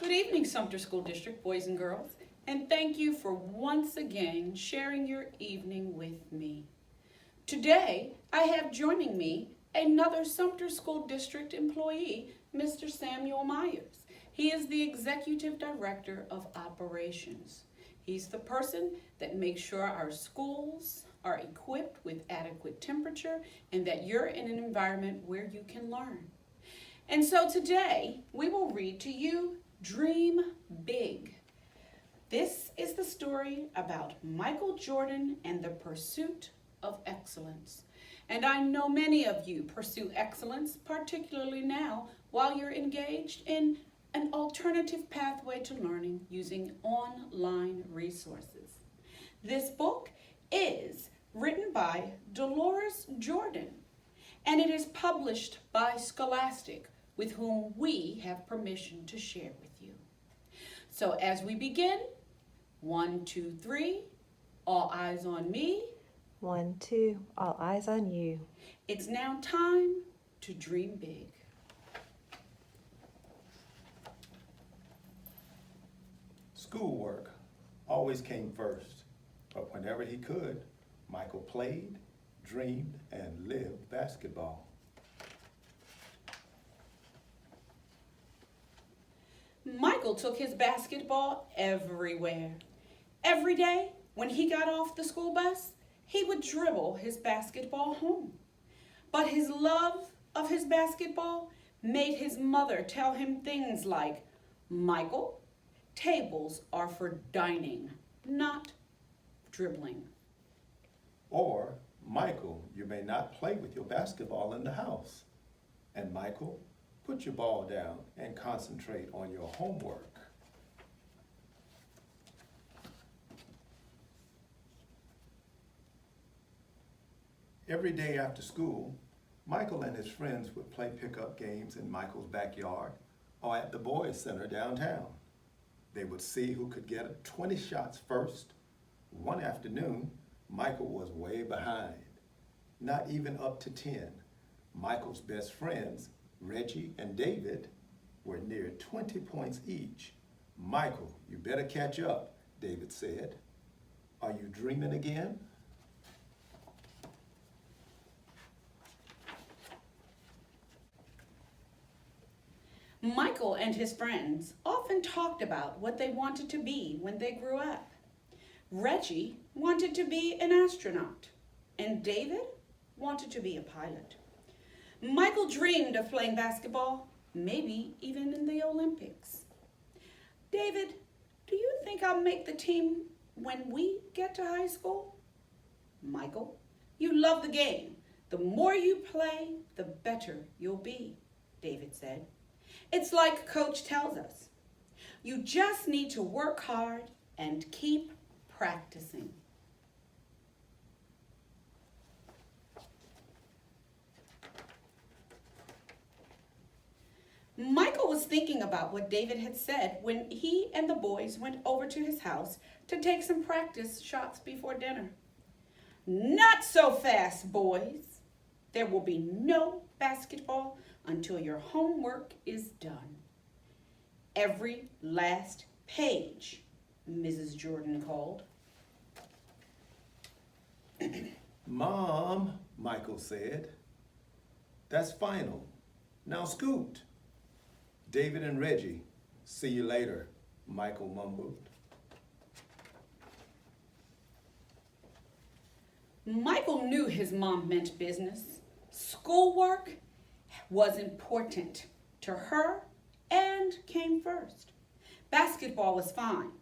Good evening, Sumter School District boys and girls, and thank you for once again sharing your evening with me. Today, I have joining me another Sumter School District employee, Mr. Samuel Myers. He is the Executive Director of Operations. He's the person that makes sure our schools are equipped with adequate temperature and that you're in an environment where you can learn. And so today, we will read to you Dream Big. This is the story about Michael Jordan and the pursuit of excellence. And I know many of you pursue excellence, particularly now while you're engaged in an alternative pathway to learning using online resources. This book is written by Dolores Jordan, and it is published by Scholastic, with whom we have permission to share with you. So as we begin, 1, 2, 3, all eyes on me. 1, 2, all eyes on you. It's now time to dream big. Schoolwork always came first, but whenever he could, Michael played, dreamed, and lived basketball. Michael took his basketball everywhere. Every day, when he got off the school bus, he would dribble his basketball home. But his love of his basketball made his mother tell him things like, "Michael, tables are for dining, not dribbling." Or, Michael, you may not play with your basketball in the house. And Michael, put your ball down and concentrate on your homework. Every day after school, Michael and his friends would play pickup games in Michael's backyard or at the Boys Center downtown. They would see who could get 20 shots first. One afternoon, Michael was way behind, not even up to 10. Michael's best friends, Reggie and David, were near 20 points each. "Michael, you better catch up," David said. "Are you dreaming again?" Michael and his friends often talked about what they wanted to be when they grew up. Reggie wanted to be an astronaut, and David wanted to be a pilot. Michael dreamed of playing basketball, maybe even in the Olympics. "David, do you think I'll make the team when we get to high school?" "Michael, you love the game. The more you play, the better you'll be," David said. "It's like Coach tells us. You just need to work hard and keep practicing." Michael was thinking about what David had said when he and the boys went over to his house to take some practice shots before dinner. "Not so fast, boys. There will be no basketball until your homework is done. Every last page," Mrs. Jordan called. "Mom," Michael said, "that's final. Now scoot." "David and Reggie, see you later," Michael mumbled. Michael knew his mom meant business. Schoolwork was important to her and came first. Basketball was fine,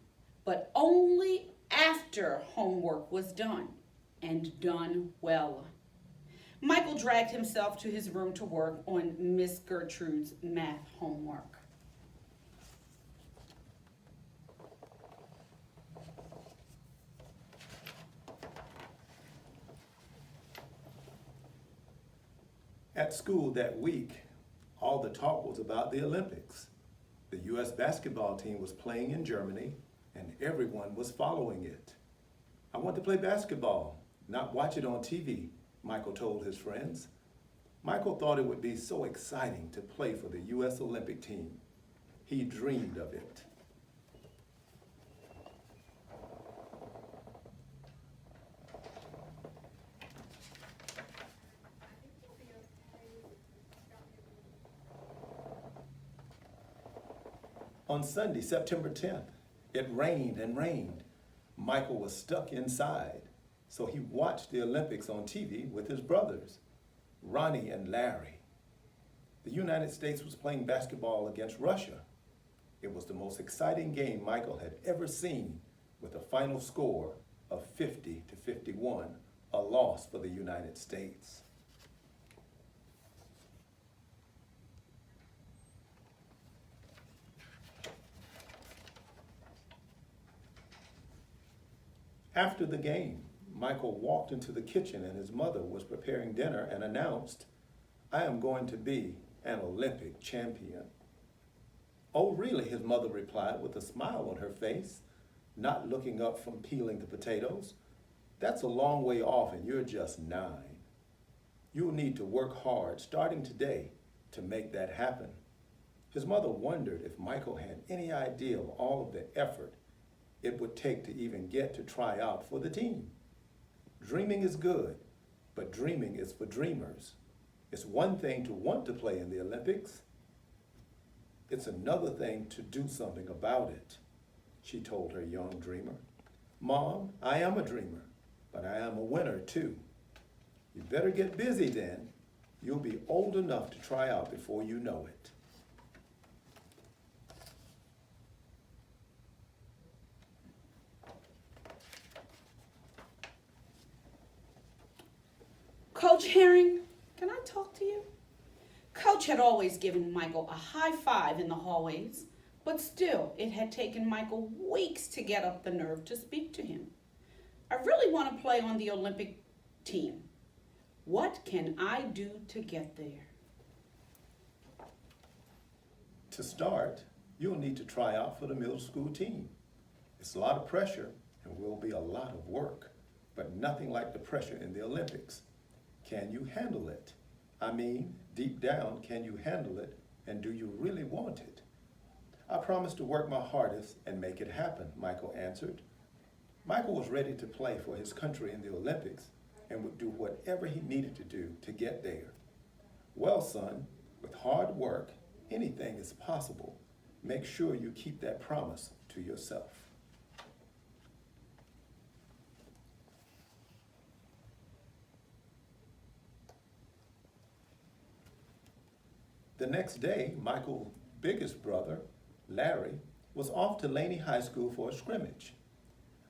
but only after homework was done, and done well. Michael dragged himself to his room to work on Miss Gertrude's math homework. At school that week, all the talk was about the Olympics. The U.S. basketball team was playing in Germany, and everyone was following it. "I want to play basketball, not watch it on TV," Michael told his friends. Michael thought it would be so exciting to play for the U.S. Olympic team. He dreamed of it. On Sunday, September 10th, it rained and rained. Michael was stuck inside, so he watched the Olympics on TV with his brothers, Ronnie and Larry. The United States was playing basketball against Russia. It was the most exciting game Michael had ever seen, with a final score of 50-51, a loss for the United States. After the game, Michael walked into the kitchen and his mother was preparing dinner and announced, "I am going to be an Olympic champion." "Oh, really?" his mother replied with a smile on her face, not looking up from peeling the potatoes. "That's a long way off and you're just 9. You'll need to work hard starting today to make that happen." His mother wondered if Michael had any idea of all of the effort it would take to even get to try out for the team. Dreaming is good, but dreaming is for dreamers. It's one thing to want to play in the Olympics. It's another thing to do something about it, she told her young dreamer. "Mom, I am a dreamer, but I am a winner too. You better get busy then. You'll be old enough to try out before you know it." Coach Herring, can I talk to you? Coach had always given Michael a high five in the hallways, but still it had taken Michael weeks to get up the nerve to speak to him. "I really want to play on the Olympic team. What can I do to get there?" To start, you'll need to try out for the middle school team. It's a lot of pressure and will be a lot of work, but nothing like the pressure in the Olympics. Can you handle it? I mean, deep down, can you handle it, and do you really want it? "I promise to work my hardest and make it happen," Michael answered. Michael was ready to play for his country in the Olympics and would do whatever he needed to do to get there. "Well, son, with hard work, anything is possible. Make sure you keep that promise to yourself." The next day, Michael's biggest brother, Larry, was off to Laney High School for a scrimmage.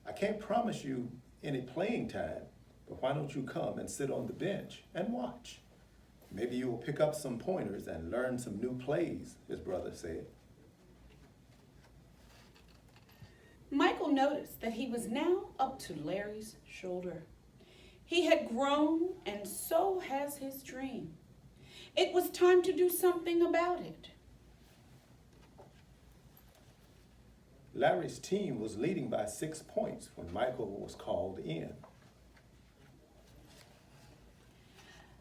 "I can't promise you any playing time, but why don't you come and sit on the bench and watch? Maybe you will pick up some pointers and learn some new plays," his brother said. Michael noticed that he was now up to Larry's shoulder. He had grown, and so has his dream. It was time to do something about it. Larry's team was leading by 6 points when Michael was called in.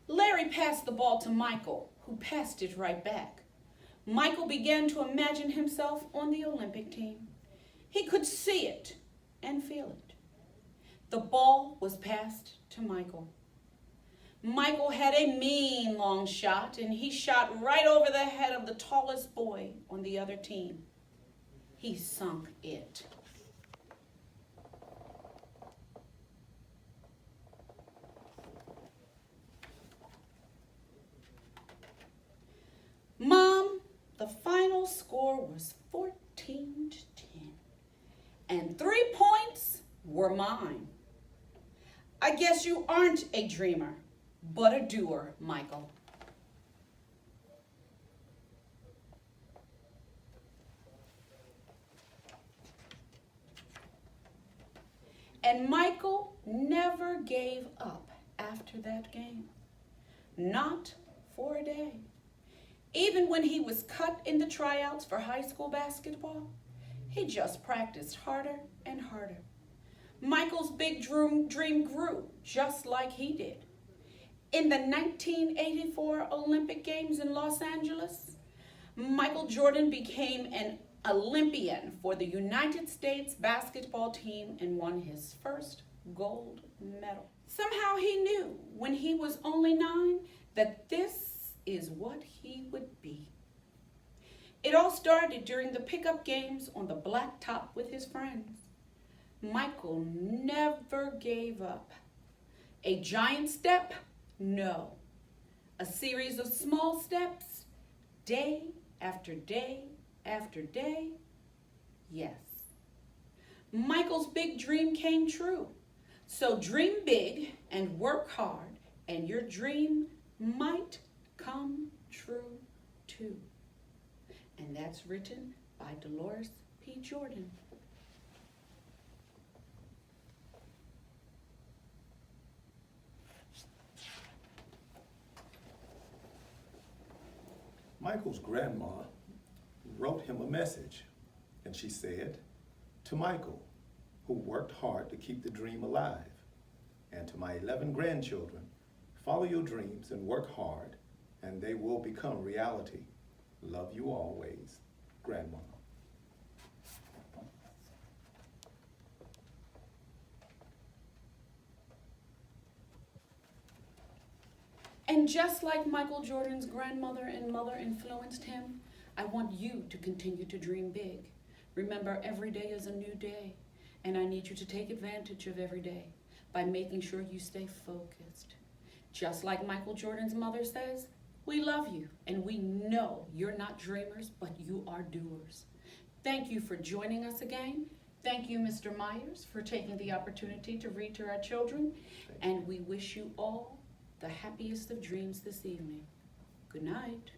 Larry passed the ball to Michael, who passed it right back. Michael began to imagine himself on the Olympic team. He could see it and feel it. The ball was passed to Michael. Michael had a mean long shot, and he shot right over the head of the tallest boy on the other team. He sunk it. "Mom, the final score was 14-10, and 3 points were mine." "I guess you aren't a dreamer, but a doer, Michael." And Michael never gave up after that game. Not for a day. Even when he was cut in the tryouts for high school basketball, he just practiced harder and harder. Michael's big dream grew just like he did. In the 1984 Olympic Games in Los Angeles, Michael Jordan became an Olympian for the United States basketball team and won his first gold medal. Somehow he knew when he was only 9 that this is what he would be. It all started during the pickup games on the blacktop with his friends. Michael never gave up. A giant step? No. A series of small steps, day after day after day? Yes. Michael's big dream came true. So dream big and work hard, and your dream might come true too. And that's written by Dolores P. Jordan. Michael's grandma wrote him a message, and she said, "To Michael, who worked hard to keep the dream alive, and to my 11 grandchildren, follow your dreams and work hard, and they will become reality. Love you always, Grandma." And just like Michael Jordan's grandmother and mother influenced him, I want you to continue to dream big. Remember, every day is a new day, and I need you to take advantage of every day by making sure you stay focused. Just like Michael Jordan's mother says, we love you, and we know you're not dreamers, but you are doers. Thank you for joining us again. Thank you, Mr. Myers, for taking the opportunity to read to our children, and we wish you all the happiest of dreams this evening. Good night.